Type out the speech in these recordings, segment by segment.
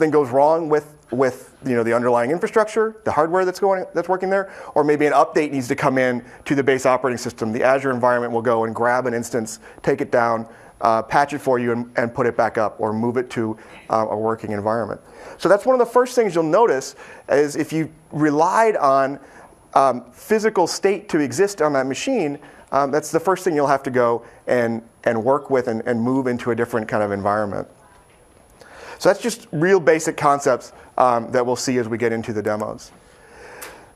something goes wrong with the underlying infrastructure, the hardware that's working there, or maybe an update needs to come in to the base operating system. The Azure environment will go and grab an instance, take it down, patch it for you, and put it back up, or move it to a working environment. So that's one of the first things you'll notice is if you relied on physical state to exist on that machine, that's the first thing you'll have to go and work with and move into a different kind of environment. So that's just real basic concepts that we'll see as we get into the demos.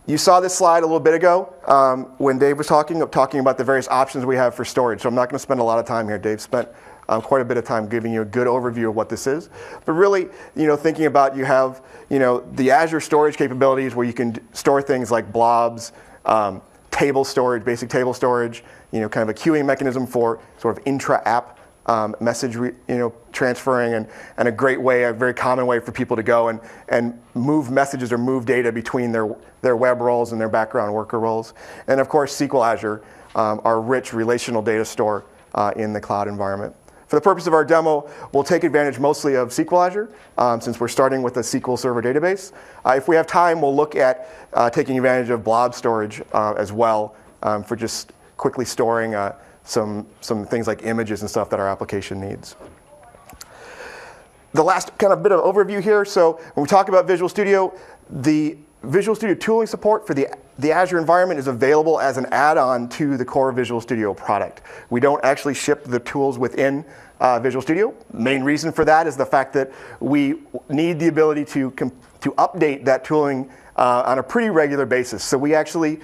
You saw this slide a little bit ago when Dave was talking about the various options we have for storage. So I'm not going to spend a lot of time here. Dave spent quite a bit of time giving you a good overview of what this is. But really, thinking about you have the Azure storage capabilities where you can store things like blobs, table storage, basic table storage, kind of a queuing mechanism for sort of intra-app message transferring, and a great way, a very common way for people to go and move messages or move data between their web roles and their background worker roles. And of course, SQL Azure, our rich relational data store in the cloud environment. For the purpose of our demo, we'll take advantage mostly of SQL Azure, since we're starting with a SQL Server database. If we have time, we'll look at taking advantage of blob storage as well for just quickly storing some things like images and stuff that our application needs. The last kind of bit of overview here. So when we talk about Visual Studio, the Visual Studio tooling support for the Azure environment is available as an add-on to the core Visual Studio product. We don't actually ship the tools within Visual Studio. Main reason for that is the fact that we need the ability to update that tooling on a pretty regular basis. So we actually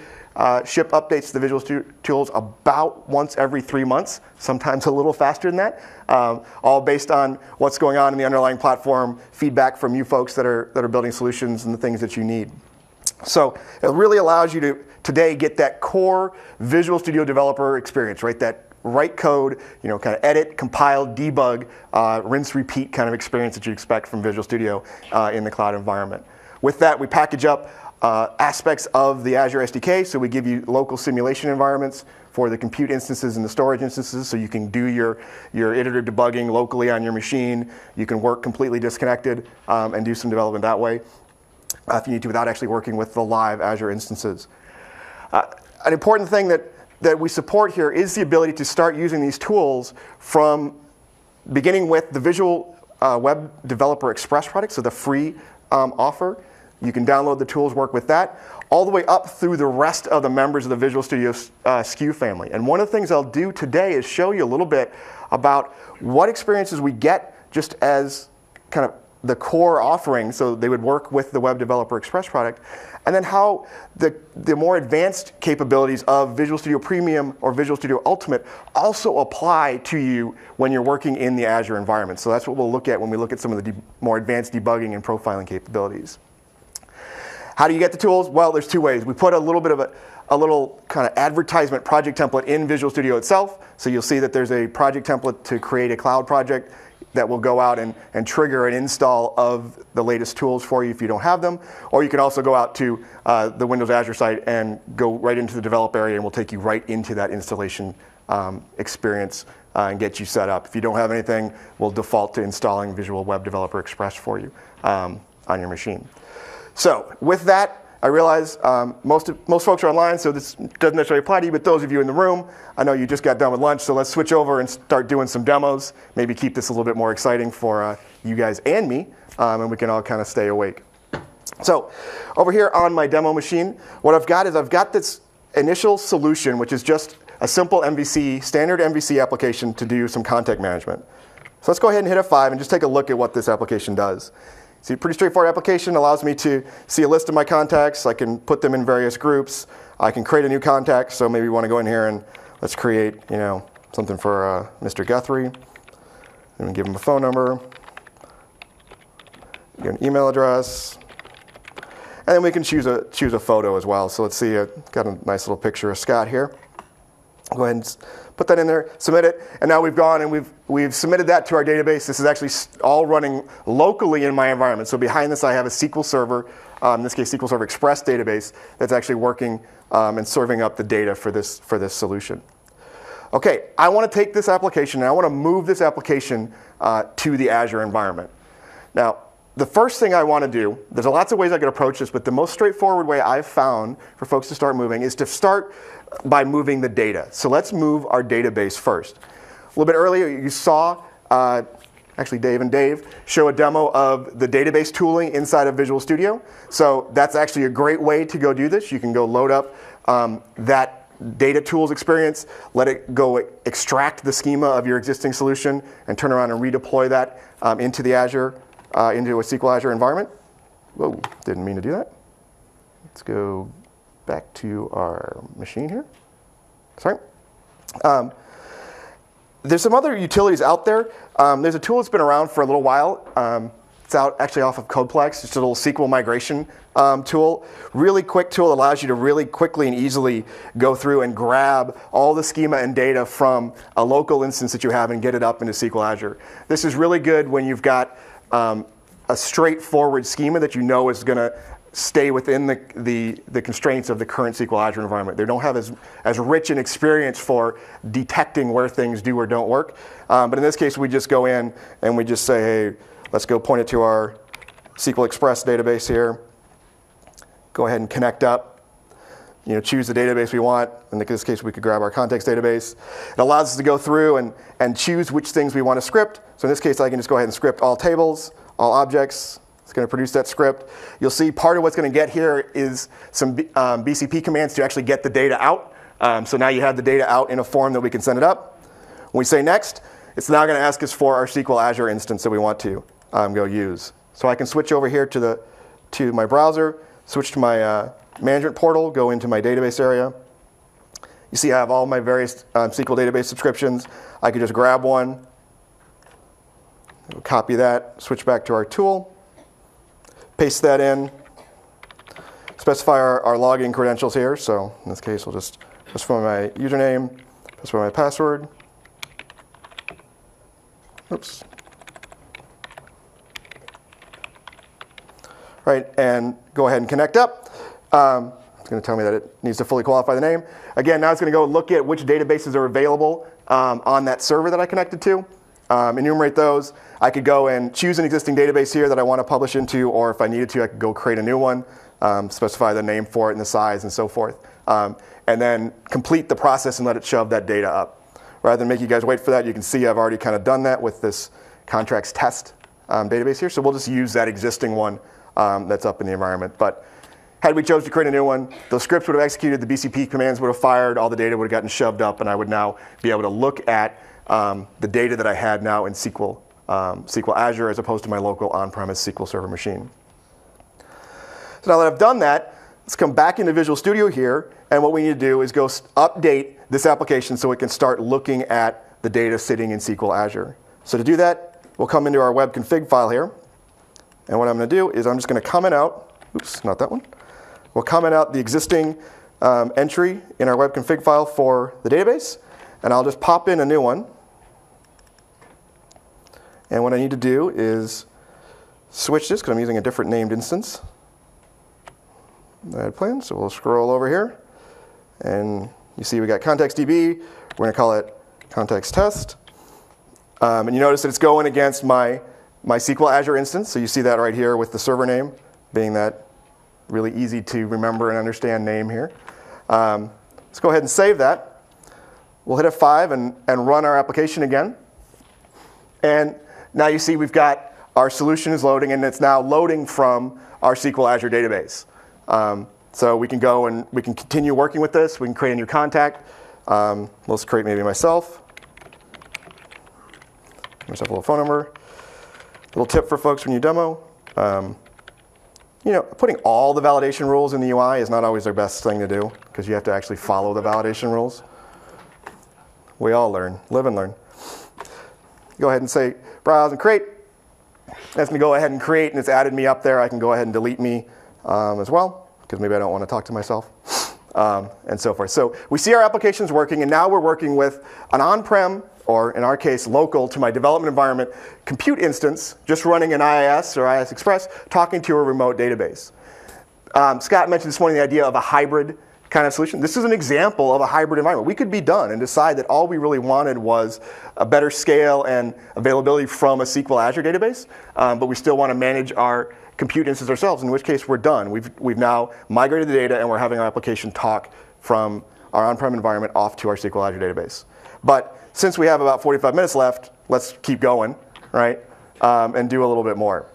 ship updates to the Visual Studio tools about once every 3 months, sometimes a little faster than that, all based on what's going on in the underlying platform, feedback from you folks that are building solutions and the things that you need. So it really allows you to today get that core Visual Studio developer experience, right? That write code, kind of edit, compile, debug, rinse, repeat kind of experience that you expect from Visual Studio in the cloud environment. With that, we package up aspects of the Azure SDK, so we give you local simulation environments for the compute instances and the storage instances, so you can do your iterative debugging locally on your machine. You can work completely disconnected and do some development that way if you need to, without actually working with the live Azure instances. An important thing that we support here is the ability to start using these tools from beginning with the Visual Web Developer Express product, so the free offer. You can download the tools, work with that, all the way up through the rest of the members of the Visual Studio SKU family. And one of the things I'll do today is show you a little bit about what experiences we get just as kind of the core offering, so they would work with the Web Developer Express product, and then how the more advanced capabilities of Visual Studio Premium or Visual Studio Ultimate also apply to you when you're working in the Azure environment. So that's what we'll look at when we look at some of the more advanced debugging and profiling capabilities. How do you get the tools? Well, there's two ways. We put a little bit of a little kind of advertisement project template in Visual Studio itself. So you'll see that there's a project template to create a cloud project that will go out and trigger an install of the latest tools for you if you don't have them. Or you can also go out to the Windows Azure site and go right into the develop area, and we'll take you right into that installation experience and get you set up. If you don't have anything, we'll default to installing Visual Web Developer Express for you on your machine. So with that, I realize most folks are online, so this doesn't necessarily apply to you, but those of you in the room, I know you just got done with lunch, so let's switch over and start doing some demos, maybe keep this a little bit more exciting for you guys and me, and we can all kind of stay awake. So over here on my demo machine, what I've got is I've got this initial solution, which is just a simple MVC, standard MVC application to do some contact management. So let's go ahead and hit F5 and just take a look at what this application does. See, pretty straightforward application, allows me to see a list of my contacts. I can put them in various groups. I can create a new contact, so maybe we want to go in here and let's create, something for Mr. Guthrie. And give him a phone number, give an email address, and then we can choose a photo as well. So let's see, got a nice little picture of Scott here. Go ahead and put that in there, submit it, and now we've gone and we've submitted that to our database. This is actually all running locally in my environment. So behind this I have a SQL Server, in this case SQL Server Express database, that's actually working and serving up the data for this solution. Okay, I want to take this application and I want to move this application to the Azure environment. Now, the first thing I want to do, there's lots of ways I could approach this, but the most straightforward way I've found for folks to start moving is to start by moving the data. So let's move our database first. A little bit earlier, you saw, actually Dave and Dave, show a demo of the database tooling inside of Visual Studio. So that's actually a great way to go do this. You can go load up that data tools experience, let it go extract the schema of your existing solution, and turn around and redeploy that into the Azure, into a SQL Azure environment. Whoa, didn't mean to do that. Let's go back to our machine here. Sorry. There's some other utilities out there. There's a tool that's been around for a little while. It's out actually off of Codeplex. It's a little SQL migration tool. Really quick tool that allows you to really quickly and easily go through and grab all the schema and data from a local instance that you have and get it up into SQL Azure. This is really good when you've got a straightforward schema that you know is going to stay within the constraints of the current SQL Azure environment. They don't have as rich an experience for detecting where things do or don't work. But in this case, we just go in and we just say, hey, let's go point it to our SQL Express database here. Go ahead and connect up. Choose the database we want. In this case, we could grab our context database. It allows us to go through and choose which things we want to script. So in this case, I can just go ahead and script all tables, all objects. It's going to produce that script. You'll see part of what's going to get here is some BCP commands to actually get the data out. So now you have the data out in a form that we can send it up. When we say next, it's now going to ask us for our SQL Azure instance that we want to go use. So I can switch over here to my browser, switch to my management portal, go into my database area. You see I have all my various SQL database subscriptions. I could just grab one, copy that, switch back to our tool, paste that in, specify our login credentials here. So in this case, we'll just specify my username, specify my password. Oops. Right, and go ahead and connect up. It's going to tell me that it needs to fully qualify the name. Again, now it's going to go look at which databases are available on that server that I connected to. Enumerate those. I could go and choose an existing database here that I want to publish into, or if I needed to, I could go create a new one, specify the name for it and the size and so forth, and then complete the process and let it shove that data up. Rather than make you guys wait for that, you can see I've already kind of done that with this contracts test database here. So we'll just use that existing one that's up in the environment. But had we chose to create a new one, those scripts would have executed, the BCP commands would have fired, all the data would have gotten shoved up, and I would now be able to look at the data that I had now in SQL Azure as opposed to my local on-premise SQL Server machine. So now that I've done that, let's come back into Visual Studio here, and what we need to do is go update this application so it can start looking at the data sitting in SQL Azure. So to do that, we'll come into our web config file here, and what I'm going to do is I'm just going to comment out, oops, not that one. We'll comment out the existing entry in our web config file for the database, and I'll just pop in a new one. And what I need to do is switch this, because I'm using a different named instance that I had planned. So we'll scroll over here, and you see we got context DB. We're going to call it context test. And you notice that it's going against my SQL Azure instance. So you see that right here with the server name being that really easy to remember and understand name here. Let's go ahead and save that. We'll hit F5 and run our application again. And now you see we've got our solution is loading, and it's now loading from our SQL Azure database. So we can go and we can continue working with this. We can create a new contact. Let's create maybe myself. Give myself a little phone number. Little tip for folks when you demo. Putting all the validation rules in the UI is not always the best thing to do, because you have to actually follow the validation rules. We all learn, live and learn. Go ahead and say browse and create. That's going to go ahead and create, and it's added me up there. I can go ahead and delete me as well, because maybe I don't want to talk to myself, and so forth. So we see our applications working, and now we're working with an on-prem, or in our case, local to my development environment, compute instance, just running an IIS or IIS Express, talking to a remote database. Scott mentioned this morning the idea of a hybrid kind of solution. This is an example of a hybrid environment. We could be done and decide that all we really wanted was a better scale and availability from a SQL Azure database, but we still want to manage our compute instance ourselves, in which case we're done. We've now migrated the data and we're having our application talk from our on-prem environment off to our SQL Azure database. But since we have about 45 minutes left, let's keep going, right, and do a little bit more.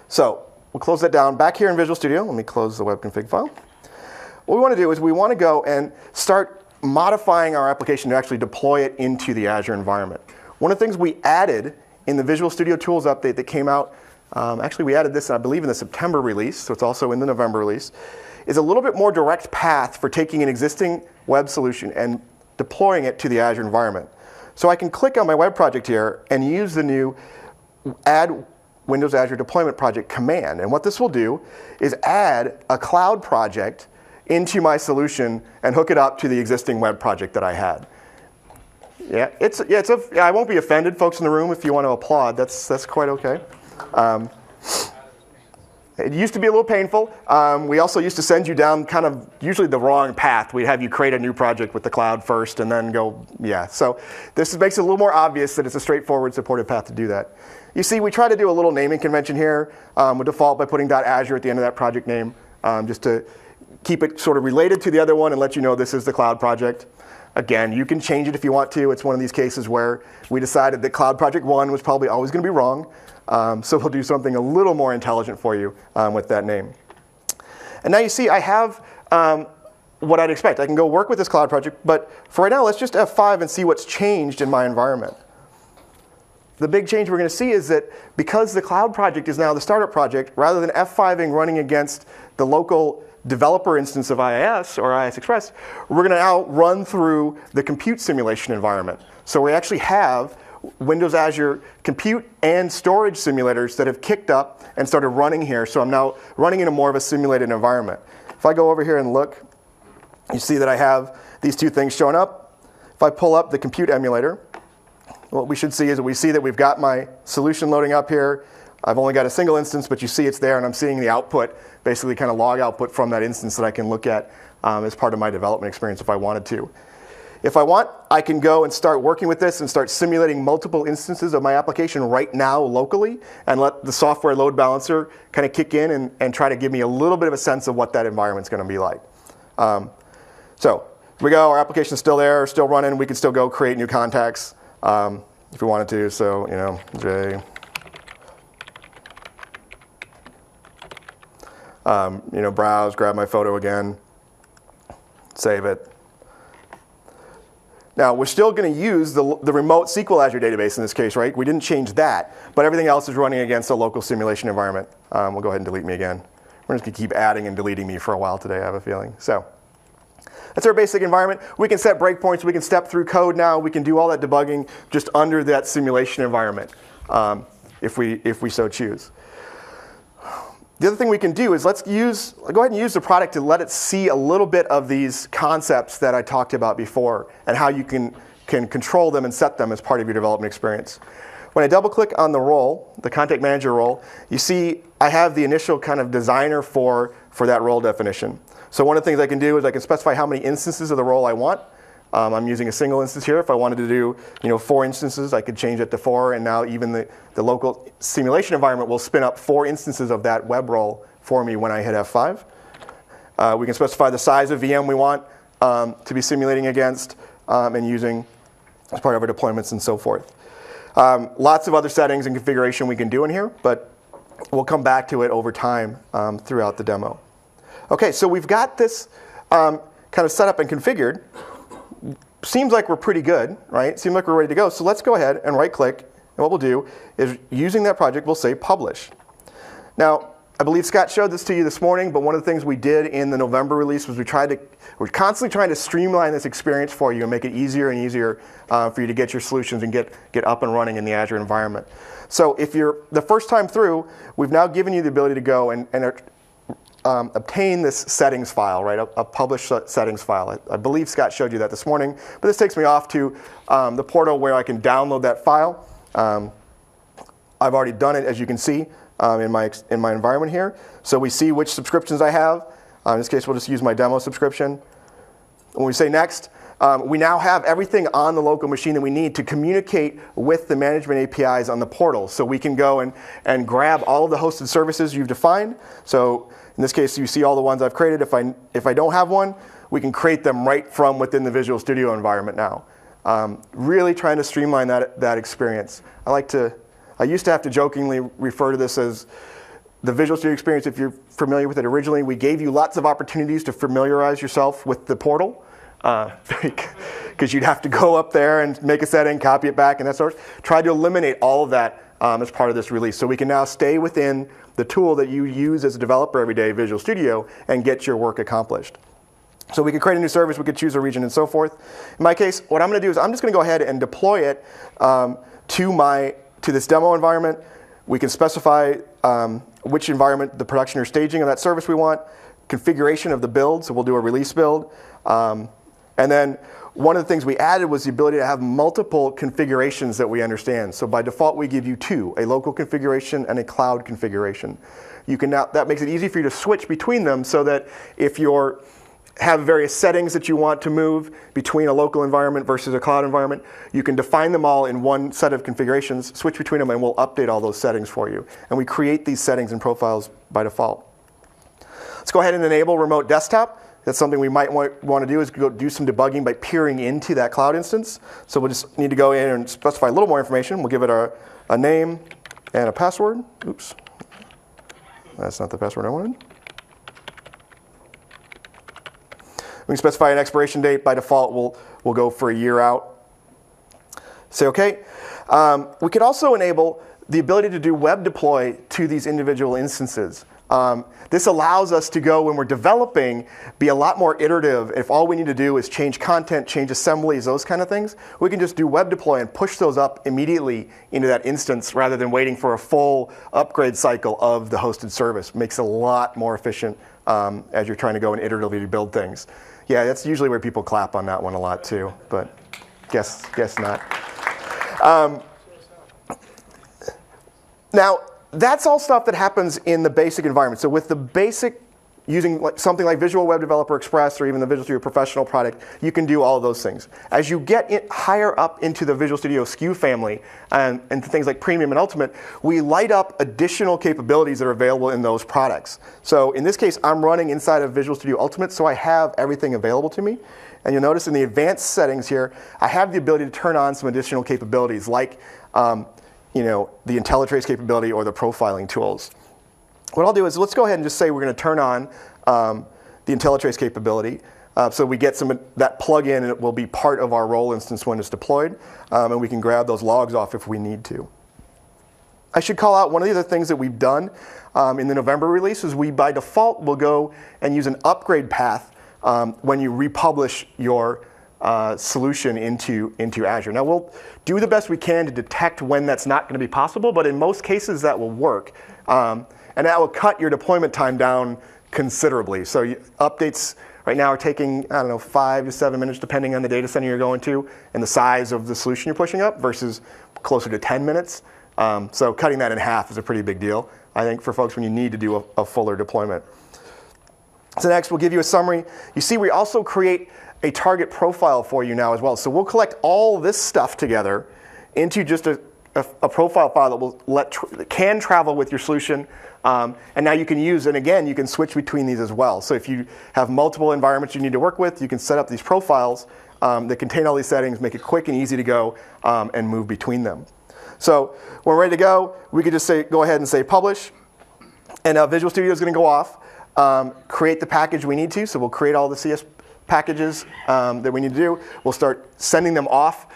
So we'll close that down. Back here in Visual Studio, let me close the web config file. What we want to do is we want to go and start modifying our application to actually deploy it into the Azure environment. One of the things we added in the Visual Studio Tools update that came out, actually we added this, I believe, in the September release, so it's also in the November release, is a little bit more direct path for taking an existing web solution and deploying it to the Azure environment. So I can click on my web project here and use the new Add Windows Azure Deployment Project command. And what this will do is add a cloud project into my solution and hook it up to the existing web project that I had. Yeah, I won't be offended, folks in the room, if you want to applaud. That's quite okay. It used to be a little painful. We also used to send you down kind of usually the wrong path. We'd have you create a new project with the cloud first and then go, yeah. So this makes it a little more obvious that it's a straightforward supported path to do that. You see, we try to do a little naming convention here. We default by putting .azure at the end of that project name, just to keep it sort of related to the other one and let you know this is the cloud project. Again, you can change it if you want to. It's one of these cases where we decided that Cloud Project 1 was probably always going to be wrong. So we'll do something a little more intelligent for you with that name. And now you see I have what I'd expect. I can go work with this cloud project, but for right now, let's just F5 and see what's changed in my environment. The big change we're going to see is that because the cloud project is now the startup project, rather than F5ing running against the local developer instance of IIS or IIS Express, we're going to now run through the compute simulation environment. So we actually have Windows Azure compute and storage simulators that have kicked up and started running here. So I'm now running in a more of a simulated environment. If I go over here and look, you see that I have these two things showing up. If I pull up the compute emulator, what we should see is that we see that we've got my solution loading up here. I've only got a single instance, but you see it's there, and I'm seeing the output, basically kind of log output from that instance that I can look at as part of my development experience if I wanted to. If I want, I can go and start working with this and start simulating multiple instances of my application right now locally and let the software load balancer kind of kick in and try to give me a little bit of a sense of what that environment's going to be like. So here we go, our application's still there, still running. We can still go create new contacts if we wanted to. So, you know, J. Browse, grab my photo again, save it. Now, we're still going to use the remote SQL Azure database in this case, right? We didn't change that, but everything else is running against a local simulation environment. We'll go ahead and delete me again. We're just going to keep adding and deleting me for a while today, I have a feeling. So that's our basic environment. We can set breakpoints. We can step through code now. We can do all that debugging just under that simulation environment if we so choose. The other thing we can do is go ahead and use the product to let it see a little bit of these concepts that I talked about before and how you can control them and set them as part of your development experience. When I double click on the role, the contact manager role, you see I have the initial kind of designer for that role definition. So one of the things I can do is I can specify how many instances of the role I want. I'm using a single instance here. If I wanted to do 4 instances, I could change it to 4, and now even the local simulation environment will spin up 4 instances of that web role for me when I hit F5. We can specify the size of VM we want to be simulating against and using as part of our deployments and so forth. Lots of other settings and configuration we can do in here, but we'll come back to it over time throughout the demo. Okay, so we've got this kind of set up and configured. Seems like we're pretty good, right? Seems like we're ready to go. So let's go ahead and right-click. And what we'll do is, using that project, we'll say Publish. Now, I believe Scott showed this to you this morning, but one of the things we did in the November release was we're constantly trying to streamline this experience for you and make it easier and easier for you to get your solutions and get up and running in the Azure environment. So if you're the first time through, we've now given you the ability to go and obtain this settings file, right? A published settings file. I believe Scott showed you that this morning, but this takes me off to the portal where I can download that file. I've already done it, as you can see, in my environment here. So we see which subscriptions I have. In this case, we'll just use my demo subscription. When we say next, we now have everything on the local machine that we need to communicate with the management APIs on the portal. So we can go and grab all of the hosted services you've defined. So in this case, you see all the ones I've created. If I don't have one, we can create them right from within the Visual Studio environment now. Really trying to streamline that experience. I used to have to jokingly refer to this as the Visual Studio experience. If you're familiar with it originally, we gave you lots of opportunities to familiarize yourself with the portal. Because you'd have to go up there and make a setting, copy it back, and that sort. Try to eliminate all of that as part of this release. So we can now stay within the tool that you use as a developer every day, Visual Studio, and get your work accomplished. So we could create a new service, we could choose a region, and so forth. In my case, what I'm going to do is I'm just going to go ahead and deploy it to this demo environment. We can specify which environment, the production or staging of that service we want, configuration of the build, so we'll do a release build. And then one of the things we added was the ability to have multiple configurations that we understand. So by default, we give you two, a local configuration and a cloud configuration. That makes it easy for you to switch between them so that if you have various settings that you want to move between a local environment versus a cloud environment, you can define them all in one set of configurations, switch between them, and we'll update all those settings for you. And we create these settings and profiles by default. Let's go ahead and enable remote desktop. That's something we might want to do, is go do some debugging by peering into that cloud instance. So we'll just need to go in and specify a little more information. We'll give it a name and a password. Oops. That's not the password I wanted. We can specify an expiration date. By default, we'll go for a year out. Say OK. We could also enable the ability to do web deploy to these individual instances. This allows us to go, when we're developing, be a lot more iterative. If all we need to do is change content, change assemblies, those kind of things, we can just do web deploy and push those up immediately into that instance rather than waiting for a full upgrade cycle of the hosted service. Makes it a lot more efficient as you're trying to go and iteratively build things. Yeah, that's usually where people clap on that one a lot too, but guess not. Now, that's all stuff that happens in the basic environment. So with the basic, using something like Visual Web Developer Express or even the Visual Studio Professional product, you can do all of those things. As you get higher up into the Visual Studio SKU family and things like Premium and Ultimate, we light up additional capabilities that are available in those products. So in this case, I'm running inside of Visual Studio Ultimate, so I have everything available to me. And you'll notice in the advanced settings here, I have the ability to turn on some additional capabilities like the IntelliTrace capability or the profiling tools. What I'll do is let's go ahead and just say we're going to turn on the IntelliTrace capability. So we get that plugin, and it will be part of our role instance when it's deployed. And we can grab those logs off if we need to. I should call out one of the other things that we've done in the November release is we, by default, will go and use an upgrade path when you republish your solution into Azure. Now we'll do the best we can to detect when that's not going to be possible, but in most cases that will work. And that will cut your deployment time down considerably. So updates right now are taking, 5 to 7 minutes depending on the data center you're going to and the size of the solution you're pushing up versus closer to 10 minutes. So cutting that in half is a pretty big deal, I think, for folks when you need to do a fuller deployment. So next, we'll give you a summary. You see, we also create a target profile for you now as well. So we'll collect all this stuff together into just a profile file that can travel with your solution. And now you can use, and again, you can switch between these as well. So if you have multiple environments you need to work with, you can set up these profiles that contain all these settings, make it quick and easy to go and move between them. So when we're ready to go, we could just go ahead and say publish. And Visual Studio is going to go off, create the package we need to. So we'll create all the CS packages that we need to do. We'll start sending them off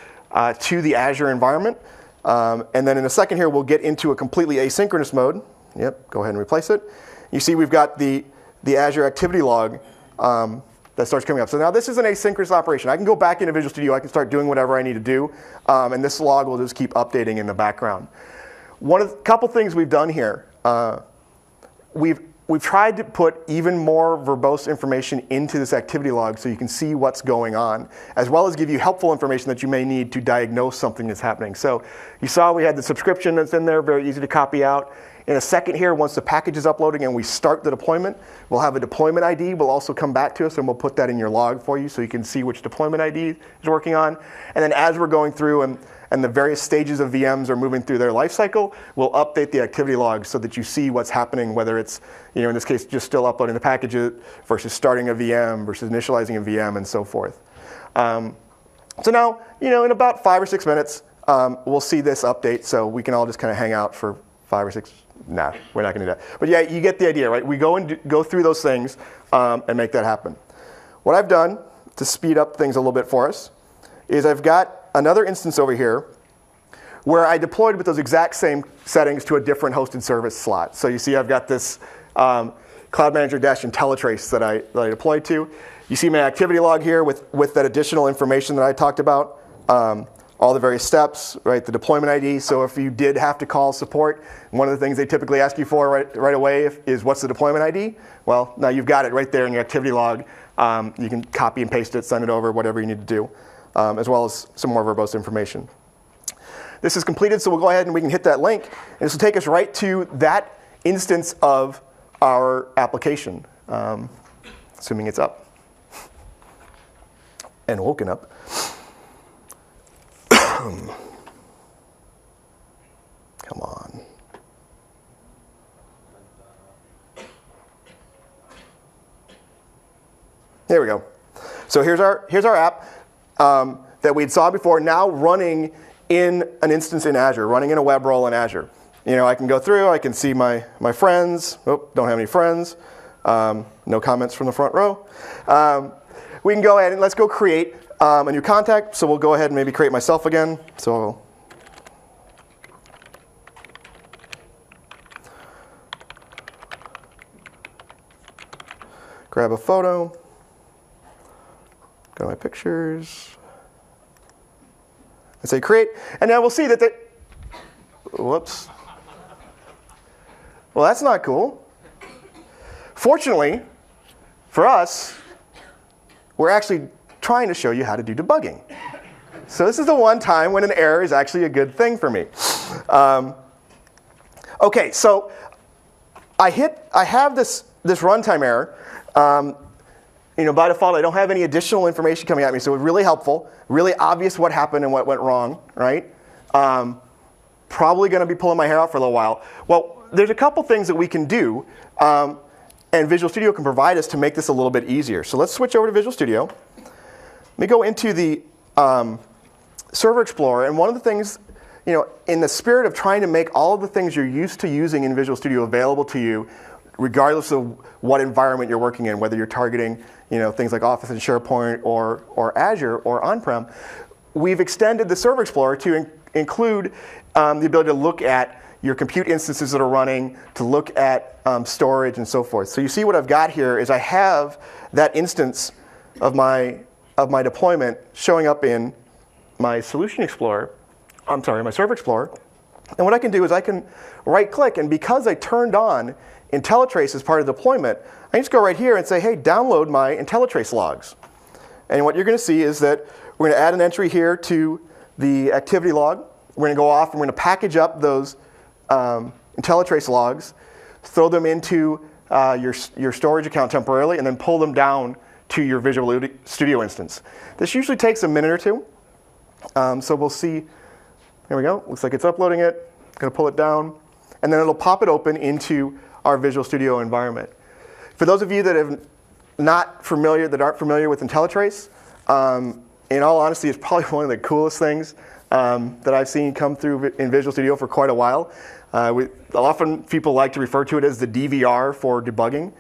to the Azure environment. And then in a second here, we'll get into a completely asynchronous mode. Yep, go ahead and replace it. You see we've got the Azure activity log that starts coming up. So now this is an asynchronous operation. I can go back into Visual Studio. I can start doing whatever I need to do. And this log will just keep updating in the background. Couple things we've done here. We've tried to put even more verbose information into this activity log so you can see what's going on, as well as give you helpful information that you may need to diagnose something that's happening. So you saw we had the subscription that's in there, very easy to copy out. In a second here, once the package is uploading and we start the deployment, we'll have a deployment ID. Will also come back to us, and we'll put that in your log for you so you can see which deployment ID is working on. And then as we're going through and the various stages of VMs are moving through their life cycle, we'll update the activity logs so that you see what's happening, whether it's, in this case, just still uploading the packages versus starting a VM versus initializing a VM and so forth. So now, in about 5 or 6 minutes, we'll see this update, so we can all just kind of hang out for 5 or 6. Nah, we're not going to do that. But yeah, you get the idea, right? We go through those things and make that happen. What I've done to speed up things a little bit for us is I've got another instance over here where I deployed with those exact same settings to a different hosted service slot. So you see I've got this Cloud Manager-IntelliTrace that I deployed to. You see my activity log here with that additional information that I talked about, all the various steps, right? The deployment ID. So if you did have to call support, one of the things they typically ask you for right away is what's the deployment ID? Well, now you've got it right there in your activity log. You can copy and paste it, send it over, whatever you need to do, as well as some more verbose information. This is completed, so we'll go ahead and we can hit that link. And this will take us right to that instance of our application, assuming it's up and woken up. Come on. There we go. So here's our app that we saw before, now running in an instance in Azure, running in a web role in Azure. I can go through, I can see my friends. Oh, don't have any friends. No comments from the front row. We can go ahead and let's go create a new contact. So we'll go ahead and maybe create myself again. So grab a photo, go to my pictures, and say create. And now we'll see that whoops. Well, that's not cool. Fortunately, for us, we're actually trying to show you how to do debugging. So this is the one time when an error is actually a good thing for me. Okay, so I have this runtime error. By default, I don't have any additional information coming at me, so it's really helpful, really obvious what happened and what went wrong, right? Probably going to be pulling my hair out for a little while. Well, there's a couple things that we can do, and Visual Studio can provide us to make this a little bit easier. So let's switch over to Visual Studio. Let me go into the Server Explorer, and one of the things, in the spirit of trying to make all of the things you're used to using in Visual Studio available to you, regardless of what environment you're working in, whether you're targeting things like Office and SharePoint or Azure or on-prem, we've extended the Server Explorer to include the ability to look at your compute instances that are running, to look at storage and so forth. So you see what I've got here is I have that instance of my deployment showing up in my Solution Explorer, my Server Explorer. And what I can do is I can right-click, and because I turned on IntelliTrace as part of the deployment, I can just go right here and say, hey, download my IntelliTrace logs. And what you're going to see is that we're going to add an entry here to the activity log. We're going to go off and we're going to package up those IntelliTrace logs, throw them into your storage account temporarily, and then pull them down to your Visual Studio instance. This usually takes a minute or two. So we'll see. There we go. Looks like it's uploading it. Going to pull it down. And then it'll pop it open into our Visual Studio environment. For those of you that aren't familiar with IntelliTrace, in all honesty, it's probably one of the coolest things that I've seen come through in Visual Studio for quite a while. Often people like to refer to it as the DVR for debugging.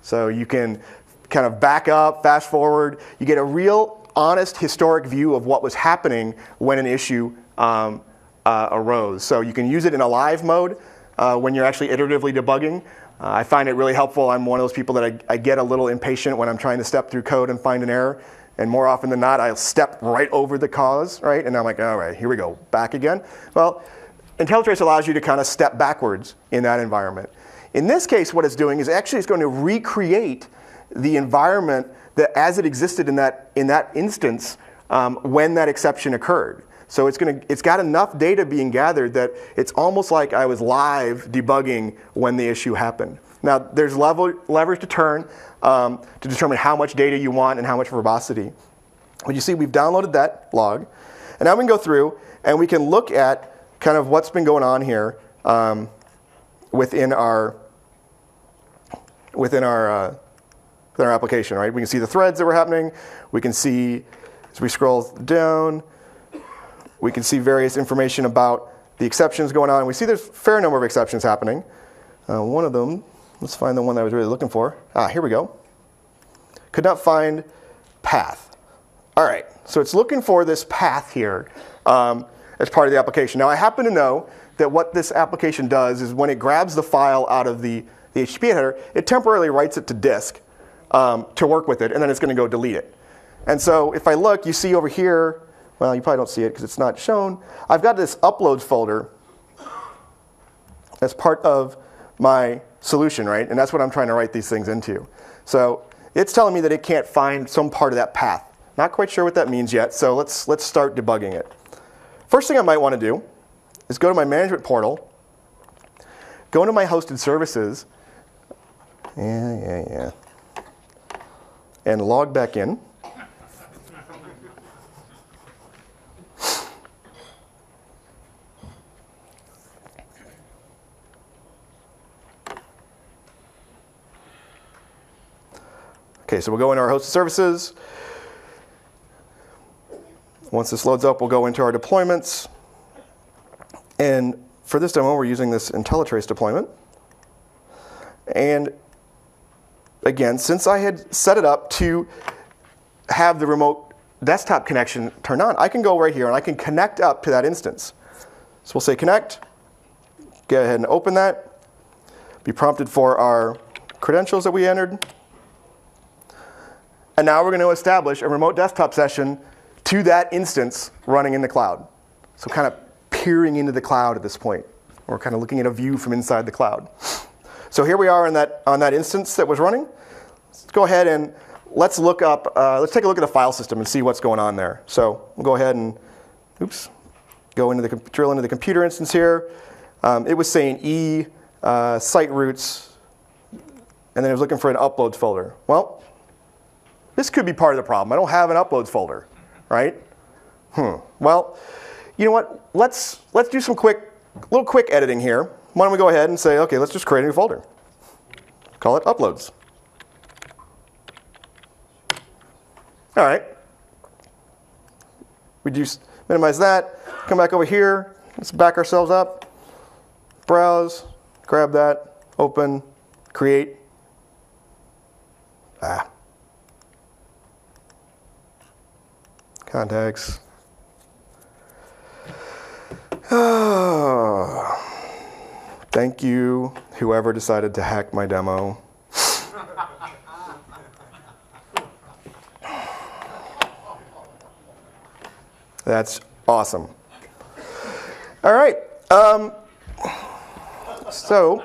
So you can kind of back up, fast forward. You get a real honest historic view of what was happening when an issue arose. So you can use it in a live mode when you're actually iteratively debugging. I find it really helpful. I'm one of those people that I get a little impatient when I'm trying to step through code and find an error. And more often than not, I'll step right over the cause, right? And I'm like, all right, here we go, back again. Well, IntelliTrace allows you to kind of step backwards in that environment. In this case, what it's doing is actually it's going to recreate the environment that as it existed in that instance when that exception occurred. So it's got enough data being gathered that it's almost like I was live debugging when the issue happened. Now, there's levers to turn to determine how much data you want and how much verbosity. But you see, we've downloaded that log. And now we can go through and we can look at kind of what's been going on here within our application, right? We can see the threads that were happening. We can see, as we scroll down, we can see various information about the exceptions going on. We see there's a fair number of exceptions happening. One of them, let's find the one that I was really looking for. Here we go. Could not find path. All right, so it's looking for this path here as part of the application. Now, I happen to know that what this application does is when it grabs the file out of the HTTP header, it temporarily writes it to disk to work with it, and then it's going to go delete it. And so if I look, you see over here, well, you probably don't see it because it's not shown. I've got this uploads folder as part of my solution, right? And that's what I'm trying to write these things into. So it's telling me that it can't find some part of that path. Not quite sure what that means yet, so let's start debugging it. First thing I might want to do is go to my management portal, go into my hosted services, and log back in. Okay, so we'll go into our hosted services. Once this loads up, we'll go into our deployments. And for this demo, we're using this IntelliTrace deployment. And again, since I had set it up to have the remote desktop connection turned on, I can go right here and I can connect up to that instance. So we'll say connect, go ahead and open that, be prompted for our credentials that we entered. And now we're going to establish a remote desktop session to that instance running in the cloud. So kind of peering into the cloud at this point. We're kind of looking at a view from inside the cloud. So here we are on that instance that was running. Let's go ahead and let's take a look at the file system and see what's going on there. So we'll go ahead and, drill into the computer instance here. It was saying E, site roots, and then it was looking for an uploads folder. Well, this could be part of the problem. I don't have an uploads folder, right? Well, you know what? Let's do some little quick editing here. Why don't we go ahead and say, okay, let's just create a new folder. Call it uploads. All right. Minimize that. Come back over here. Let's back ourselves up. Browse. Grab that. Open. Create. Contacts. Thank you, whoever decided to hack my demo. That's awesome. All right. So,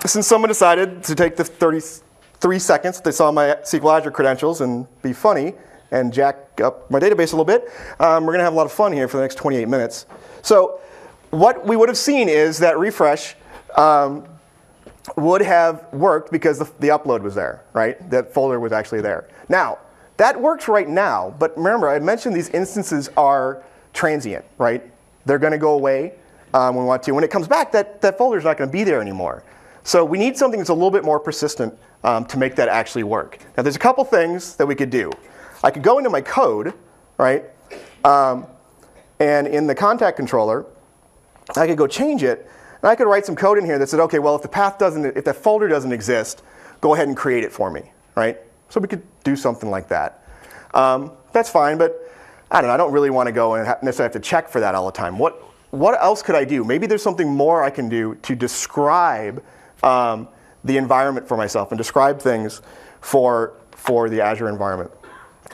since someone decided to take the 33 seconds that they saw my SQL Azure credentials and be funny and jack up my database a little bit, we're going to have a lot of fun here for the next 28 minutes. So what we would have seen is that refresh would have worked because the upload was there, right? That folder was actually there. Now, that works right now, but remember, I mentioned these instances are transient, right? They're going to go away when we want to. When it comes back, that folder is not going to be there anymore. So we need something that's a little bit more persistent to make that actually work. Now, there's a couple things that we could do. I could go into my code, right? And in the contact controller, I could go change it, and I could write some code in here that said, okay, well, if the folder doesn't exist, go ahead and create it for me, right? So we could do something like that. That's fine, but I don't know. I don't really want to go and necessarily have to check for that all the time. What else could I do? Maybe there's something more I can do to describe the environment for myself and describe things for the Azure environment.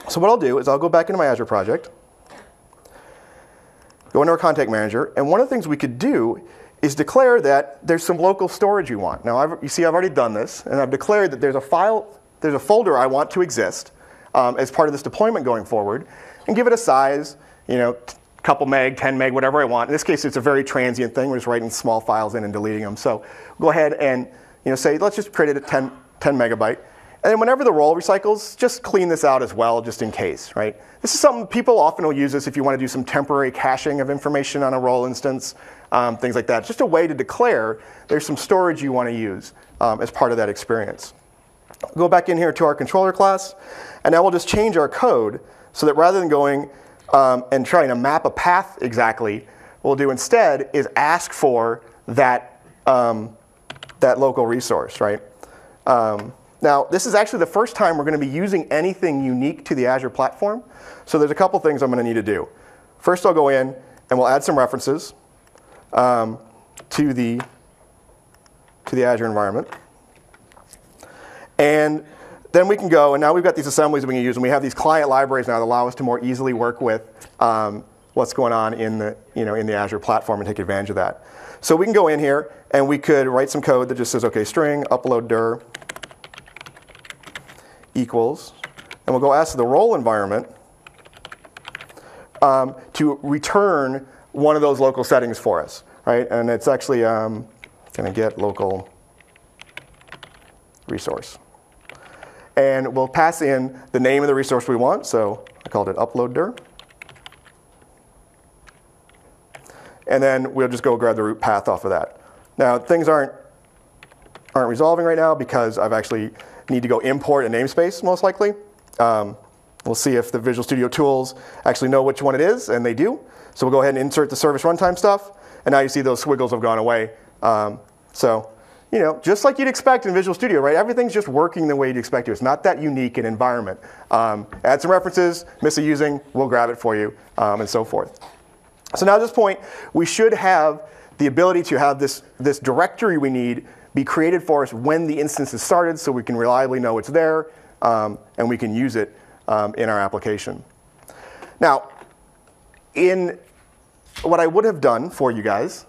So what I'll do is I'll go back into my Azure project, go into our contact manager, and one of the things we could do is declare that there's some local storage you want. Now, you see I've already done this, and I've declared that there's a folder I want to exist as part of this deployment going forward, and give it a size, couple meg, 10 meg, whatever I want. In this case, it's a very transient thing. We're just writing small files in and deleting them. So go ahead and say, let's just create it at 10 megabyte. And then whenever the role recycles, just clean this out as well, just in case, right? This is something people often will use this if you want to do some temporary caching of information on a role instance, things like that. It's just a way to declare there's some storage you want to use as part of that experience. Go back in here to our controller class, and now we'll just change our code so that rather than going and trying to map a path exactly, what we'll do instead is ask for that, that local resource, right? Now, this is actually the first time we're going to be using anything unique to the Azure platform. So there's a couple things I'm going to need to do. First, I'll go in and we'll add some references to the Azure environment. And then we can go, and now we've got these assemblies we can use, and we have these client libraries now that allow us to more easily work with what's going on in the, in the Azure platform and take advantage of that. So we can go in here, and we could write some code that just says, OK, string upload dir equals, and we'll go ask the role environment to return one of those local settings for us, right? And it's actually going to get local resource. And we'll pass in the name of the resource we want, so I called it upload dir. And then we'll just go grab the root path off of that. Now, things aren't resolving right now because I've actually need to go import a namespace, most likely. We'll see if the Visual Studio tools actually know which one it is, and they do. So we'll go ahead and insert the service runtime stuff, and now you see those squiggles have gone away. So, just like you'd expect in Visual Studio, right? Everything's just working the way you'd expect to. It's not that unique an environment. Add some references, miss a using, we'll grab it for you, and so forth. So now at this point, we should have the ability to have this directory we need be created for us when the instance is started, so we can reliably know it's there, and we can use it in our application. Now, in what I would have done for you guys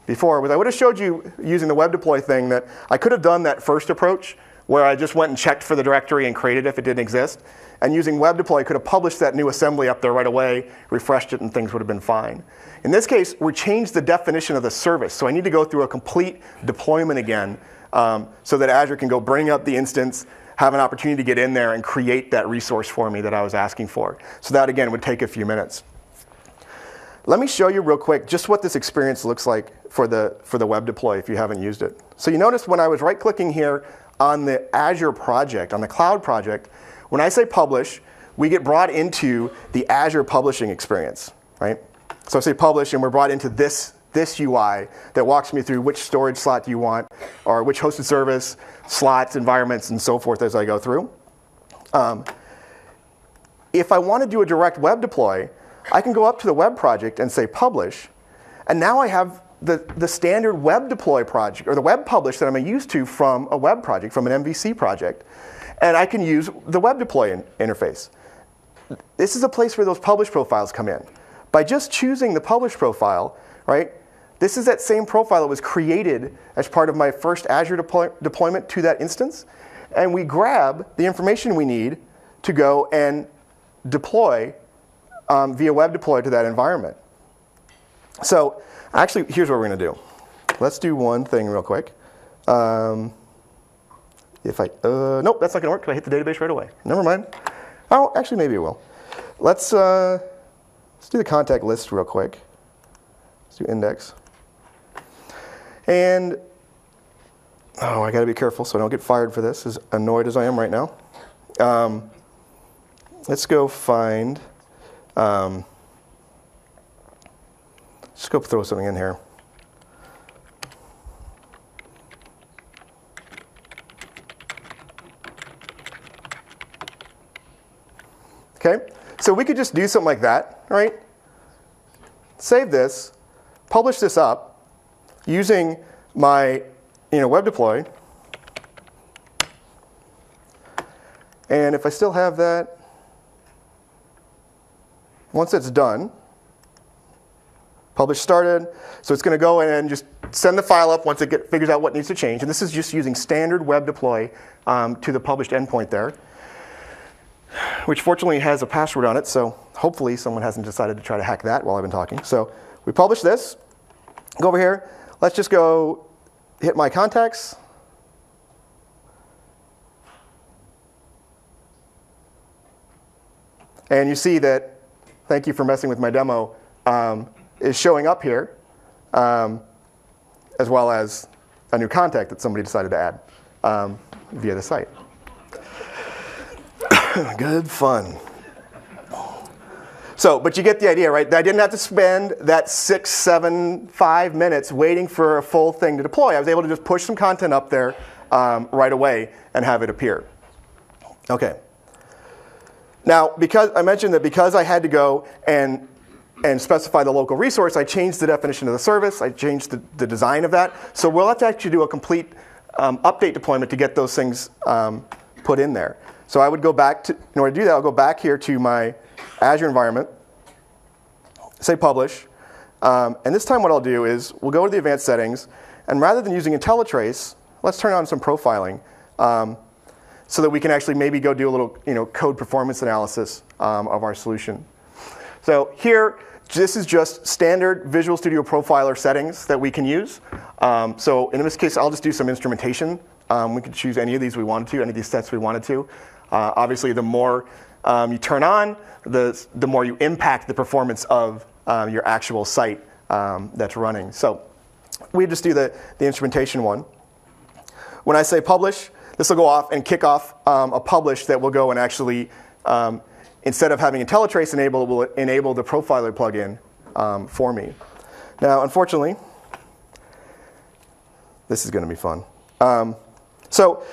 before was I would have showed you using the web deploy thing that I could have done that first approach where I just went and checked for the directory and created it if it didn't exist. And using web deploy, I could have published that new assembly up there right away, refreshed it, and things would have been fine. In this case, we changed the definition of the service. So I need to go through a complete deployment again so that Azure can go bring up the instance, have an opportunity to get in there and create that resource for me that I was asking for. So that, again, would take a few minutes. Let me show you real quick just what this experience looks like for the web deploy if you haven't used it. So you notice when I was right-clicking here on the Azure project, on the cloud project, when I say publish, we get brought into the Azure publishing experience, right? So I say publish, and we're brought into this UI that walks me through which storage slot do you want, or which hosted service, slots, environments, and so forth as I go through. If I want to do a direct web deploy, I can go up to the web project and say publish, and now I have the standard web deploy project, or the web publish that I'm used to from a web project, from an MVC project. And I can use the web deploy interface. This is a place where those publish profiles come in. By just choosing the publish profile, right, this is that same profile that was created as part of my first Azure deployment to that instance. And we grab the information we need to go and deploy via web deploy to that environment. So actually, here's what we're going to do. Let's do one thing real quick. Nope, that's not going to work because I hit the database right away. Never mind. Oh, actually, maybe it will. Let's do the contact list real quick. Let's do index. And, I got to be careful so I don't get fired for this, as annoyed as I am right now. Let's go find, let's go throw something in here. Okay, so we could just do something like that, right? Save this, publish this up using my web deploy. And if I still have that, once it's done, publish started. So it's going to go and just send the file up once it figures out what needs to change. And this is just using standard web deploy to the published endpoint there. which fortunately has a password on it, so hopefully someone hasn't decided to try to hack that while I've been talking. So we publish this, go over here, let's just go hit my contacts. And you see that, thank you for messing with my demo, is showing up here, as well as a new contact that somebody decided to add via the site. Good fun. So, but you get the idea, right? I didn't have to spend that 6, 7, 5 minutes waiting for a full thing to deploy. I was able to just push some content up there right away and have it appear. Okay. Now, because I mentioned that because I had to go and specify the local resource, I changed the definition of the service. I changed the design of that. So we'll have to actually do a complete update deployment to get those things put in there. So I would go back to, in order to do that, I'll go back here to my Azure environment, say publish, and this time what I'll do is we'll go to the advanced settings, and rather than using IntelliTrace, let's turn on some profiling so that we can actually maybe go do a little code performance analysis of our solution. So here, this is just standard Visual Studio Profiler settings that we can use. So in this case, I'll just do some instrumentation. We could choose any of these we wanted to, any of these sets we wanted to. Obviously, the more you turn on, the more you impact the performance of your actual site that's running. So we just do the instrumentation one. When I say publish, this will go off and kick off a publish that will go and actually, instead of having IntelliTrace enabled, it will enable the Profiler plugin for me. Now, unfortunately, this is going to be fun. So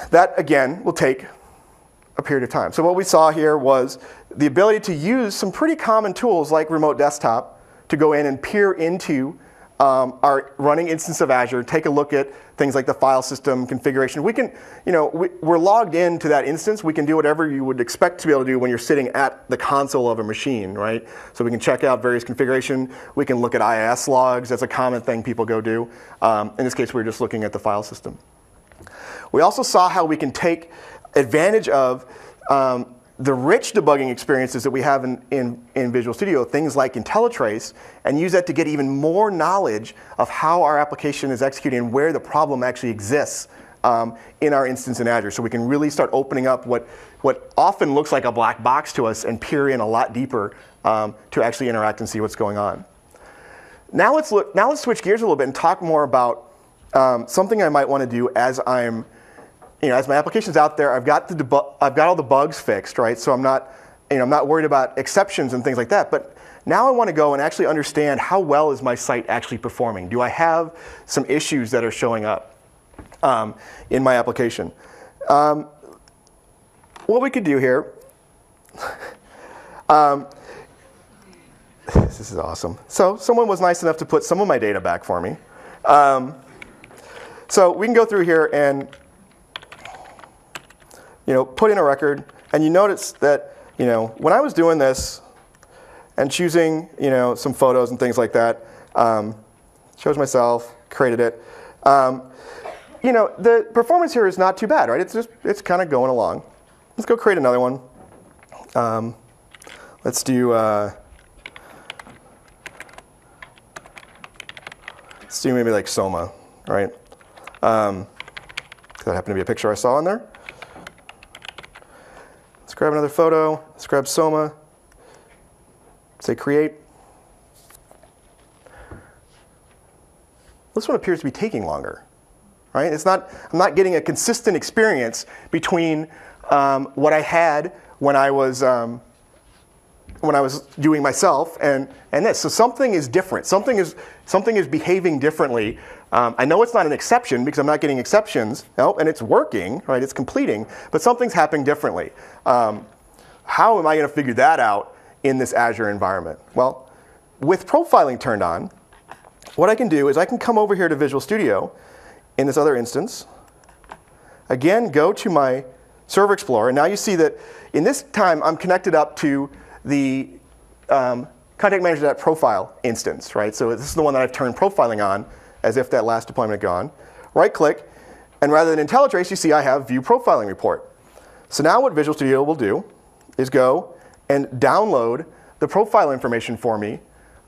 that, again, will take a period of time. So what we saw here was the ability to use some pretty common tools like Remote Desktop to go in and peer into our running instance of Azure, take a look at things like the file system configuration. We can, we're logged into that instance. We can do whatever you would expect to be able to do when you're sitting at the console of a machine, right? So we can check out various configuration. We can look at IIS logs. That's a common thing people go do. In this case, we're just looking at the file system. We also saw how we can take advantage of the rich debugging experiences that we have in Visual Studio, things like IntelliTrace, and use that to get even more knowledge of how our application is executing and where the problem actually exists in our instance in Azure. So we can really start opening up what often looks like a black box to us and peer in a lot deeper to actually interact and see what's going on. Now let's switch gears a little bit and talk more about something I might want to do as I'm as my application's out there. I've got all the bugs fixed, right? So I'm not worried about exceptions and things like that. But now I want to go and actually understand how well is my site actually performing. Do I have some issues that are showing up in my application? What we could do here, this is awesome. So someone was nice enough to put some of my data back for me. So we can go through here and put in a record, and you notice that when I was doing this and choosing some photos and things like that, shows myself, created it. The performance here is not too bad, right? It's kind of going along. Let's go create another one. Let's do maybe like Soma, right? That happened to be a picture I saw on there. Let's grab another photo. Let's grab Soma. Say create. This one appears to be taking longer, right? I'm not getting a consistent experience between what I had when I was doing myself and this. So something is different. Something is behaving differently. I know it's not an exception because I'm not getting exceptions. No, and it's working, right? It's completing, but something's happening differently. How am I going to figure that out in this Azure environment? Well, with profiling turned on, what I can do is I can come over here to Visual Studio in this other instance. Again, go to my Server Explorer. And now you see that in this time, I'm connected up to the Contact Manager Profile instance, right? So this is the one that I've turned profiling on, as if that last deployment had gone. Right-click, and rather than IntelliTrace, you see I have View Profiling Report. So now what Visual Studio will do is go and download the profile information for me.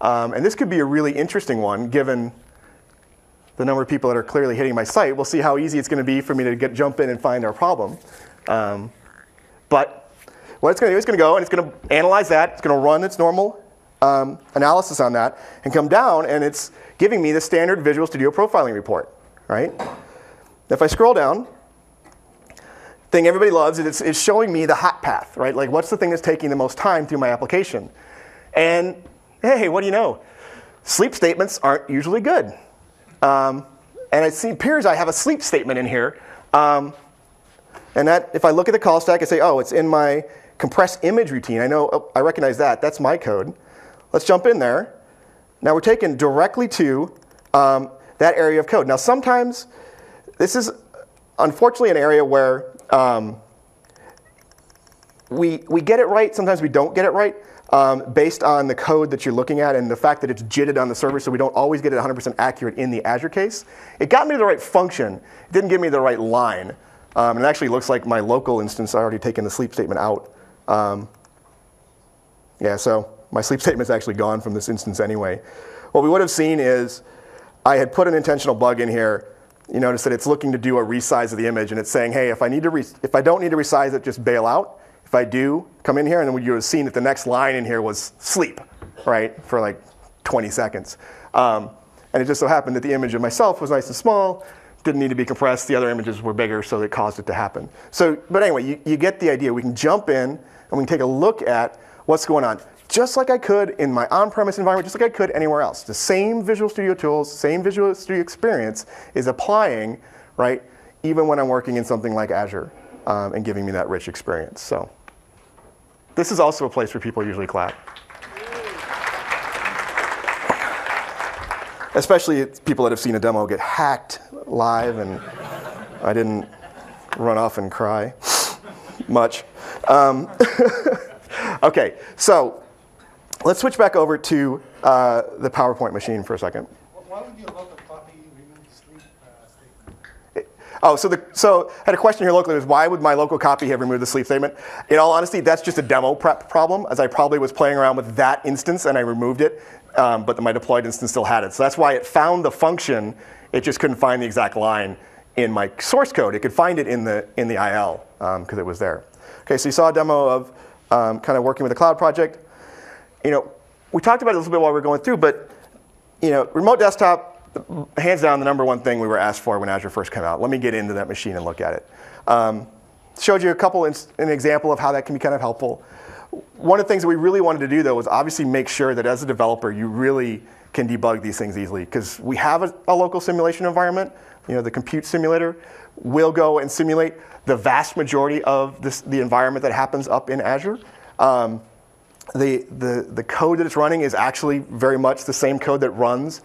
And this could be a really interesting one given the number of people that are clearly hitting my site. We'll see how easy it's going to be for me to jump in and find our problem. But what it's going to do is going to go and it's going to analyze that. It's going to run its normal analysis on that and come down, and it's giving me the standard Visual Studio profiling report, right? If I scroll down, thing everybody loves is it's showing me the hot path, right? Like, what's the thing that's taking the most time through my application? And hey, what do you know? Sleep statements aren't usually good. And it appears I have a sleep statement in here. And that, if I look at the call stack, I say, oh, it's in my compress image routine. I know, oh, I recognize that. That's my code. Let's jump in there. Now we're taken directly to that area of code. Now sometimes, this is unfortunately an area where we get it right, sometimes we don't get it right, based on the code that you're looking at and the fact that it's JITted on the server, so we don't always get it 100% accurate in the Azure case. It got me to the right function. It didn't give me the right line. And it actually looks like my local instance, I already taken the sleep statement out. Yeah, so my sleep statement's actually gone from this instance anyway. What we would have seen is I had put an intentional bug in here. You notice that it's looking to do a resize of the image, and it's saying, hey, if I don't need to resize it, just bail out. If I do, come in here, and then you would have seen that the next line in here was sleep, right, for like 20 seconds. And it just so happened that the image of myself was nice and small, didn't need to be compressed. The other images were bigger, so it caused it to happen. So, but anyway, you get the idea. We can jump in, and we can take a look at what's going on. Just like I could in my on-premise environment, just like I could anywhere else. The same Visual Studio tools, same Visual Studio experience is applying, right, even when I'm working in something like Azure and giving me that rich experience. So this is also a place where people usually clap. Especially people that have seen a demo get hacked live, and I didn't run off and cry much. Okay, so let's switch back over to the PowerPoint machine for a second. Why would you local copy remove the sleep statement? Oh, so I had a question here locally. Was why would my local copy have removed the sleep statement? In all honesty, that's just a demo prep problem, as I probably was playing around with that instance and I removed it, but my deployed instance still had it. So that's why it found the function. It just couldn't find the exact line in my source code. It could find it in the IL because it was there. Okay, so you saw a demo of kind of working with a cloud project. You know, we talked about it a little bit while we were going through, but you know, remote desktop, hands down the number one thing we were asked for when Azure first came out. Let me get into that machine and look at it. Showed you an example of how that can be kind of helpful. One of the things that we really wanted to do, though, was obviously make sure that as a developer, you really can debug these things easily, because we have a local simulation environment. You know, the compute simulator will go and simulate the vast majority of the environment that happens up in Azure. The code that it's running is actually very much the same code that runs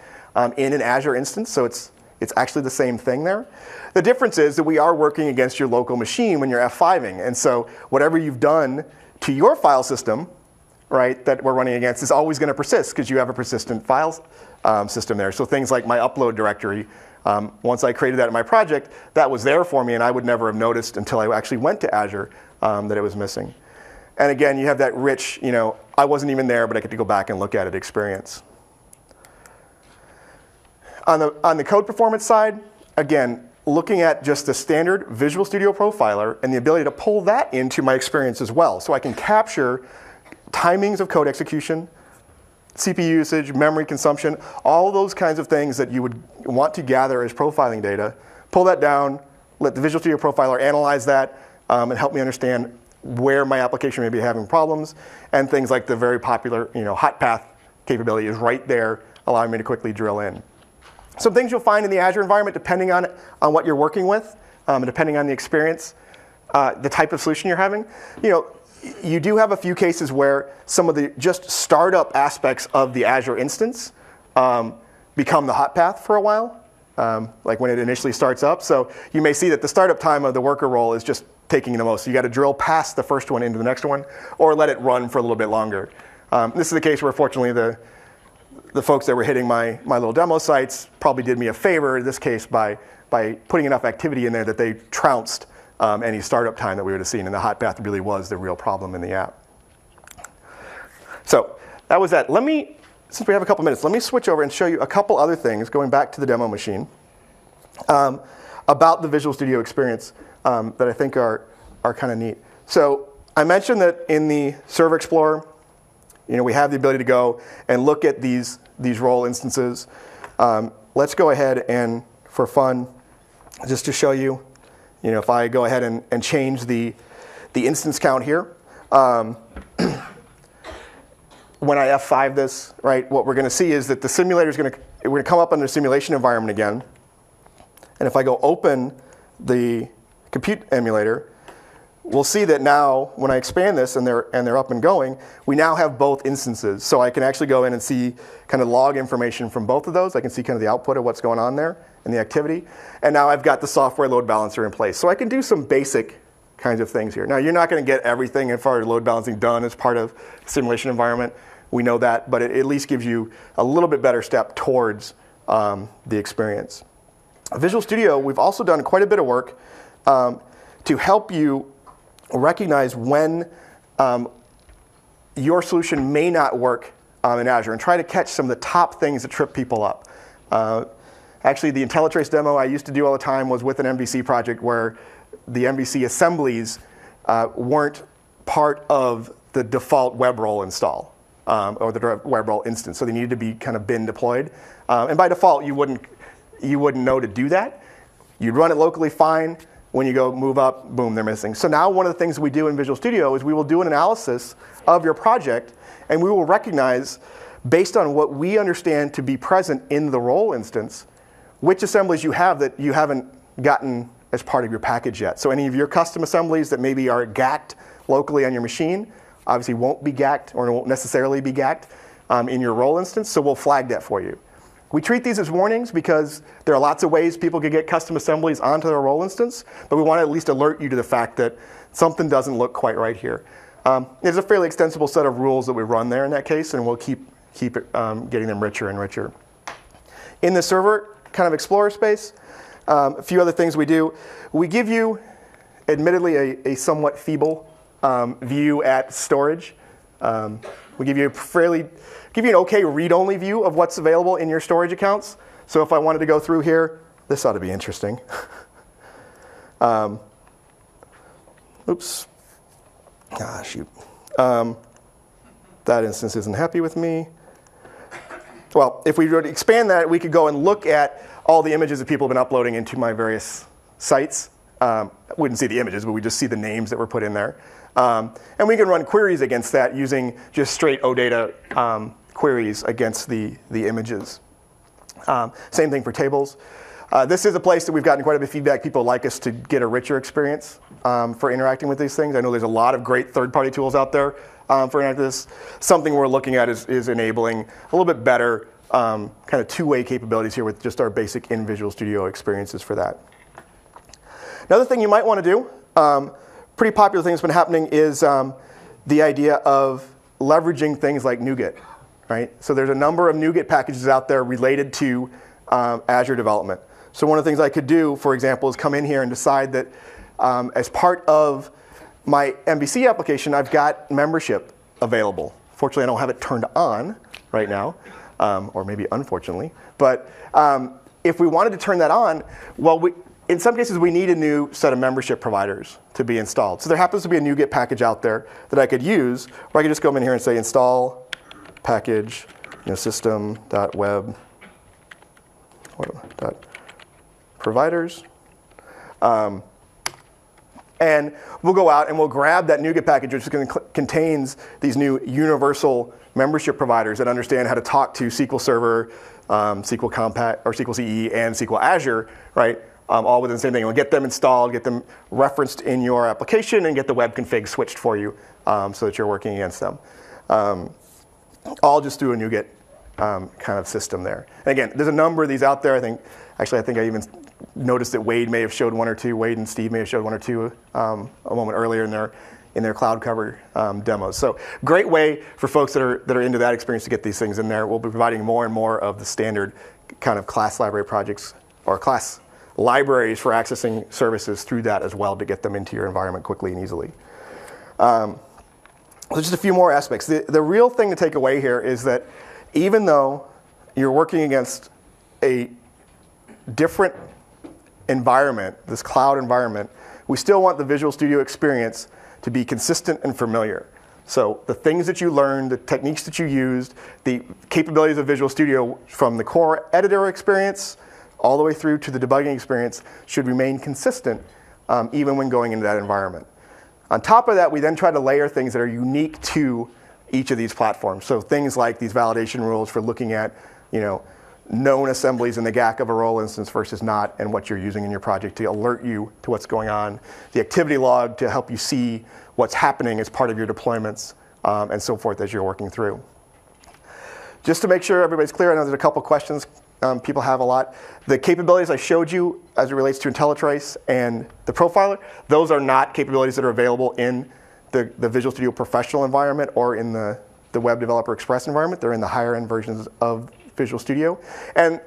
in an Azure instance, so it's actually the same thing there. The difference is that we are working against your local machine when you're F5ing, and so whatever you've done to your file system, right, that we're running against is always going to persist because you have a persistent file system there. So things like my upload directory, once I created that in my project, that was there for me, and I would never have noticed until I actually went to Azure that it was missing. And again, you have that rich, you know, I wasn't even there, but I get to go back and look at it experience. On the code performance side, again, looking at just the standard Visual Studio Profiler and the ability to pull that into my experience as well. So I can capture timings of code execution, CPU usage, memory consumption, all those kinds of things that you would want to gather as profiling data, pull that down, let the Visual Studio Profiler analyze that, and help me understand where my application may be having problems, and things like the very popular, you know, hot path capability is right there, allowing me to quickly drill in. Some things you'll find in the Azure environment, depending on what you're working with, and depending on the experience, the type of solution you're having. You know, you do have a few cases where some of the just startup aspects of the Azure instance become the hot path for a while, like when it initially starts up. So you may see that the startup time of the worker role is just taking the most. So you got to drill past the first one into the next one, or let it run for a little bit longer. This is the case where, fortunately, the folks that were hitting my little demo sites probably did me a favor in this case by putting enough activity in there that they trounced any startup time that we would have seen. And the hot path really was the real problem in the app. So that was that. Since we have a couple minutes, let me switch over and show you a couple other things, going back to the demo machine, about the Visual Studio experience that I think are kind of neat. So I mentioned that in the Server Explorer, we have the ability to go and look at these role instances. Let's go ahead and, for fun, just to show you, if I go ahead and change the instance count here, when I F5 this, right, what we're going to see is that the simulator is going to come up under the simulation environment again. And if I go open the compute emulator, we'll see that now when I expand this and they're up and going, we now have both instances. So I can actually go in and see kind of log information from both of those. I can see kind of the output of what's going on there and the activity. And now I've got the software load balancer in place. So I can do some basic kinds of things here. Now, you're not going to get everything as far as load balancing done as part of the simulation environment. We know that, but it at least gives you a little bit better step towards the experience. Visual Studio, we've also done quite a bit of work to help you recognize when your solution may not work in Azure and try to catch some of the top things that trip people up. Actually, the IntelliTrace demo I used to do all the time was with an MVC project where the MVC assemblies weren't part of the default web role install or the web role instance, so they needed to be kind of bin deployed. And by default, you wouldn't know to do that. You'd run it locally fine. When you go move up, boom, they're missing. So now one of the things we do in Visual Studio is we will do an analysis of your project, and we will recognize, based on what we understand to be present in the role instance, which assemblies you have that you haven't gotten as part of your package yet. So any of your custom assemblies that maybe are gacked locally on your machine obviously won't be gacked or won't necessarily be gacked in your role instance, so we'll flag that for you. We treat these as warnings because there are lots of ways people could get custom assemblies onto their role instance, but we want to at least alert you to the fact that something doesn't look quite right here. There's a fairly extensible set of rules that we run there in that case, and we'll keep it, getting them richer and richer. In the server kind of Explorer space, a few other things we do. We give you, admittedly, a somewhat feeble view at storage. We give you an okay read-only view of what's available in your storage accounts. So if I wanted to go through here, this ought to be interesting. Oops. Ah, shoot. That instance isn't happy with me. Well, if we were to expand that, we could go and look at all the images that people have been uploading into my various sites. Wouldn't see the images, but we just see the names that were put in there. And we can run queries against that using just straight OData queries against the images. Same thing for tables. This is a place that we've gotten quite a bit of feedback. People like us to get a richer experience for interacting with these things. I know there's a lot of great third-party tools out there for interacting with this. Something we're looking at is enabling a little bit better kind of two-way capabilities here with just our basic in Visual Studio experiences for that. Another thing you might want to do, pretty popular thing that's been happening is the idea of leveraging things like NuGet, right? So there's a number of NuGet packages out there related to Azure development. So one of the things I could do, for example, is come in here and decide that as part of my MVC application, I've got membership available. Fortunately, I don't have it turned on right now, or maybe unfortunately. But if we wanted to turn that on, well, in some cases, we need a new set of membership providers to be installed. So there happens to be a NuGet package out there that I could use, where I could just come in here and say install package system.web providers. And we'll go out and we'll grab that NuGet package, which contains these new universal membership providers that understand how to talk to SQL Server, SQL Compact, or SQL CE, and SQL Azure, right? All within the same thing. We'll get them installed, get them referenced in your application, and get the web config switched for you so that you're working against them. All just through a NuGet kind of system there. And again, there's a number of these out there. I think I even noticed that Wade may have showed one or two. Wade and Steve may have showed one or two a moment earlier in their cloud cover demos. So great way for folks that are into that experience to get these things in there. We'll be providing more and more of the standard kind of class library projects or class libraries for accessing services through that as well to get them into your environment quickly and easily. So just a few more aspects. The real thing to take away here is that even though you're working against a different environment, this cloud environment, we still want the Visual Studio experience to be consistent and familiar. So the things that you learned, the techniques that you used, the capabilities of Visual Studio from the core editor experience all the way through to the debugging experience should remain consistent even when going into that environment. On top of that, we then try to layer things that are unique to each of these platforms. So things like these validation rules for looking at, known assemblies in the GAC of a role instance versus not, and what you're using in your project to alert you to what's going on. The activity log to help you see what's happening as part of your deployments, and so forth as you're working through. Just to make sure everybody's clear, I know there's a couple questions people have a lot. The capabilities I showed you as it relates to IntelliTrace and the profiler, those are not capabilities that are available in the Visual Studio Professional environment or in the Web Developer Express environment. They're in the higher end versions of Visual Studio. And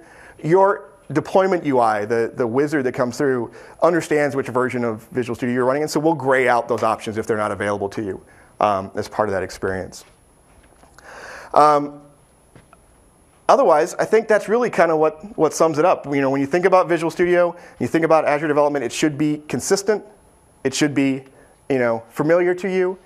your deployment UI, the wizard that comes through, understands which version of Visual Studio you're running, and so we'll gray out those options if they're not available to you as part of that experience. Otherwise, I think that's really kind of what sums it up. When you think about Visual Studio, you think about Azure development, it should be consistent. It should be familiar to you.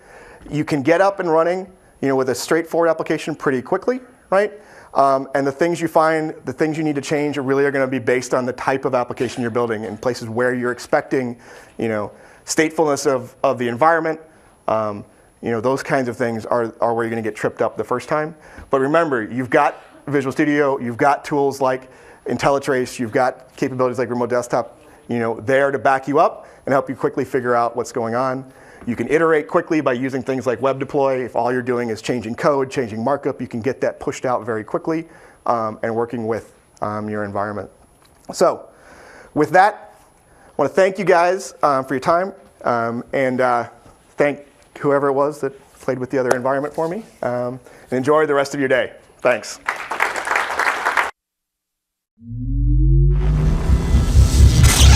You can get up and running with a straightforward application pretty quickly, right? And the things you find, the things you need to change are going to be based on the type of application you're building in places where you're expecting statefulness of the environment. Those kinds of things are where you're going to get tripped up the first time. But remember, you've got Visual Studio, you've got tools like IntelliTrace, you've got capabilities like Remote Desktop, there to back you up and help you quickly figure out what's going on. You can iterate quickly by using things like Web Deploy. If all you're doing is changing code, changing markup, you can get that pushed out very quickly and working with your environment. So with that, I want to thank you guys for your time and thank whoever it was that played with the other environment for me. And enjoy the rest of your day. Thanks.